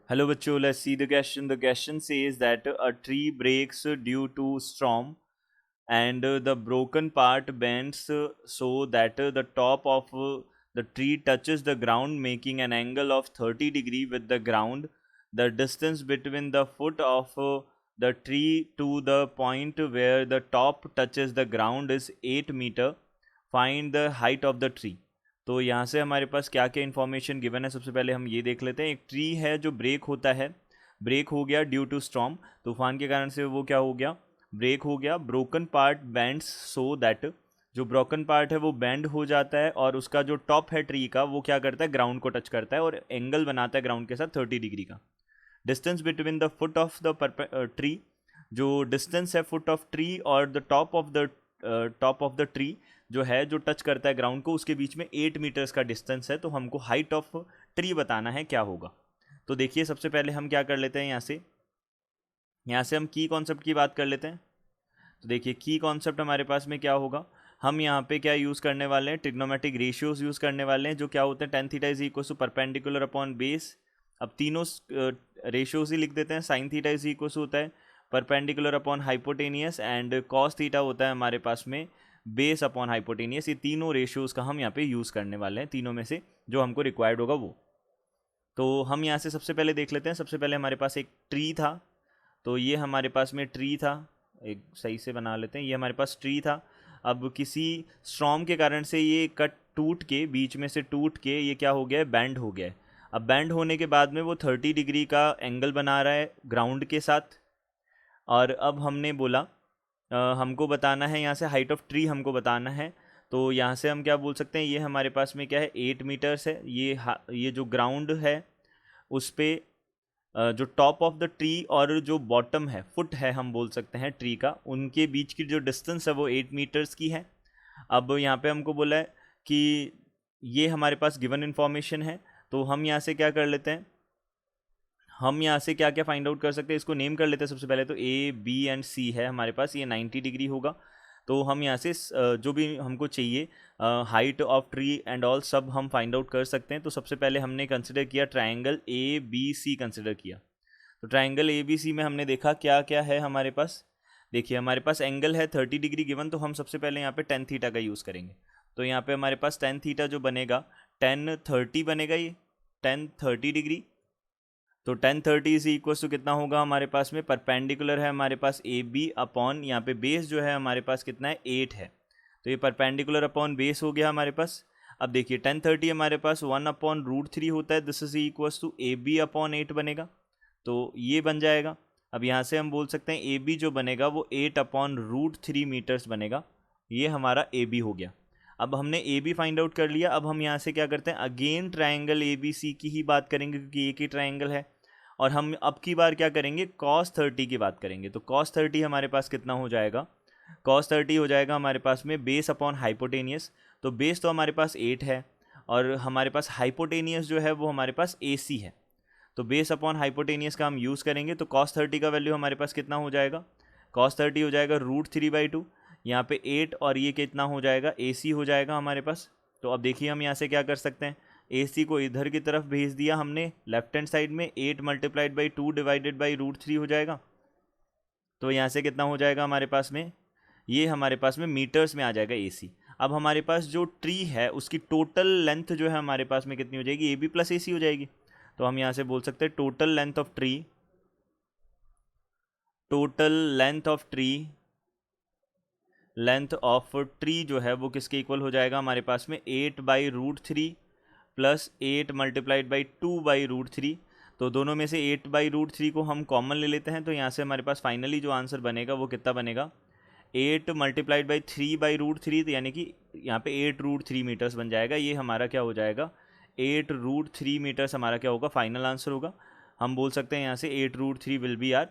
Hello bachcho, let's see the question. The question says that a tree breaks due to storm and the broken part bends so that the top of the tree touches the ground, making an angle of 30 degree with the ground. The distance between the foot of the tree to the point where the top touches the ground is 8 meter. Find the height of the tree. तो यहाँ से हमारे पास क्या क्या information given है, सबसे पहले हम ये देख लेते हैं. एक ट्री है जो ब्रेक होता है, ब्रेक हो गया ड्यू टू स्टॉर्म, तूफान के कारण से वो क्या हो गया, ब्रेक हो गया. Broken part bands so that, जो ब्रोकन पार्ट है वो बैंड हो जाता है और उसका जो टॉप है ट्री का वो क्या करता है, ग्राउंड को टच करता है और एंगल बनाता है ग्राउंड के साथ 30 डिग्री का. Distance between the foot of the tree, जो डिस्टेंस है फुट ऑफ ट्री और the top of the tree जो है, जो टच करता है ग्राउंड को, उसके बीच में 8 मीटर्स का डिस्टेंस है. तो हमको हाइट ऑफ ट्री बताना है क्या होगा. तो देखिए सबसे पहले हम क्या कर लेते हैं, यहाँ से हम की कॉन्सेप्ट की बात कर लेते हैं. तो देखिए की कॉन्सेप्ट हमारे पास में क्या होगा, हम यहाँ पे क्या यूज़ करने वाले हैं, ट्रिग्नोमेट्रिक रेशियोज यूज़ करने वाले हैं, जो क्या होते हैं tan theta is equal to perpendicular upon base. अब तीनों रेशियोज ही लिख देते हैं. Sine theta is equal to होता है perpendicular upon hypotenuse and cos theta होता है हमारे पास में बेस अपॉन हाइपोटेनियस. ये तीनों रेशियोज का हम यहाँ पे यूज़ करने वाले हैं, तीनों में से जो हमको रिक्वायर्ड होगा वो. तो हम यहाँ से सबसे पहले देख लेते हैं. सबसे पहले हमारे पास एक ट्री था, तो ये हमारे पास में ट्री था, एक सही से बना लेते हैं, ये हमारे पास ट्री था. अब किसी स्ट्रॉम के कारण से ये कट टूट के, बीच में से टूट के ये क्या हो गया है, बैंड हो गया है. अब बैंड होने के बाद में वो 30 डिग्री का एंगल बना रहा है ग्राउंड के साथ. और अब हमने बोला हमको बताना है यहाँ से हाइट ऑफ ट्री हमको बताना है. तो यहाँ से हम क्या बोल सकते हैं, ये हमारे पास में क्या है, 8 मीटर्स है. ये जो ग्राउंड है उस पर जो टॉप ऑफ द ट्री और जो बॉटम है, फुट है हम बोल सकते हैं ट्री का, उनके बीच की जो डिस्टेंस है वो 8 मीटर्स की है. अब यहाँ पे हमको बोला है कि ये हमारे पास गिवन इन्फॉर्मेशन है. तो हम यहाँ से क्या कर लेते हैं, हम यहाँ से क्या क्या फाइंड आउट कर सकते हैं, इसको नेम कर लेते हैं. सबसे पहले तो ए बी एंड सी है हमारे पास, ये 90 डिग्री होगा. तो हम यहाँ से जो भी हमको चाहिए height of tree and all सब हम फाइंड आउट कर सकते हैं. तो सबसे पहले हमने कंसिडर किया triangle A B C consider किया. तो ट्राइंगल ए बी सी में हमने देखा क्या क्या है हमारे पास. देखिए हमारे पास एंगल है 30 डिग्री गिवन, तो हम सबसे पहले यहाँ पे टेन थीटा का यूज़ करेंगे. तो यहाँ पे हमारे पास टेन थीटा जो बनेगा, 1030 बनेगा, ये 1030 डिग्री. तो 1030 इज इक्वल टू कितना होगा हमारे पास में, परपेंडिकुलर है हमारे पास ए बी अपॉन, यहाँ पे बेस जो है हमारे पास कितना है, 8 है. तो ये परपेंडिकुलर अपॉन बेस हो गया हमारे पास. अब देखिए 1030 हमारे पास 1/√3 होता है, this is equal to A B upon 8 बनेगा. तो ये बन जाएगा. अब यहाँ से हम बोल सकते हैं ए बी जो बनेगा वो 8/√3 मीटर्स बनेगा. ये हमारा ए बी हो गया. अब हमने ए बी फाइंड आउट कर लिया. अब हम यहाँ से क्या करते हैं, again triangle A B C की ही बात करेंगे क्योंकि एक ही ट्राइंगल है. और हम अब की बार क्या करेंगे, cos 30 की बात करेंगे. तो cos 30 हमारे पास कितना हो जाएगा, cos 30 हो जाएगा हमारे पास में बेस अपॉन हाइपोटेनियस. तो बेस तो हमारे पास 8 है और हमारे पास हाइपोटेनियस जो है वो हमारे पास AC है. तो बेस अपॉन हाइपोटेनियस का हम यूज़ करेंगे. तो cos 30 का वैल्यू हमारे पास कितना हो जाएगा, cos 30 हो जाएगा √3/2. यहाँ पे 8 और ये कितना हो जाएगा, AC हो जाएगा हमारे पास. तो अब देखिए हम यहाँ से क्या कर सकते हैं, AC को इधर की तरफ भेज दिया हमने लेफ्ट हैंड साइड में, 8 × 2 डिवाइडेड बाई √3 हो जाएगा. तो यहाँ से कितना हो जाएगा हमारे पास में, ये हमारे पास में मीटर्स में आ जाएगा AC. अब हमारे पास जो ट्री है उसकी टोटल लेंथ जो है हमारे पास में कितनी हो जाएगी, AB + AC हो जाएगी. तो हम यहाँ से बोल सकते हैं total length of tree, length of tree जो है वो किसके इक्वल हो जाएगा हमारे पास में, 8/√3 प्लस 8 × 2/√3. तो दोनों में से 8/√3 को हम कॉमन ले लेते हैं. तो यहाँ से हमारे पास फाइनली जो आंसर बनेगा वो कितना बनेगा, 8 × 3/√3. तो यानी कि यहाँ पे 8√3 मीटर्स बन जाएगा. ये हमारा क्या हो जाएगा, 8√3 मीटर्स हमारा क्या होगा, फाइनल आंसर होगा. हम बोल सकते हैं यहाँ से 8√3 will be our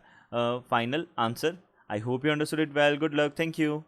final answer. I hope you understood it well. Good luck. Thank you.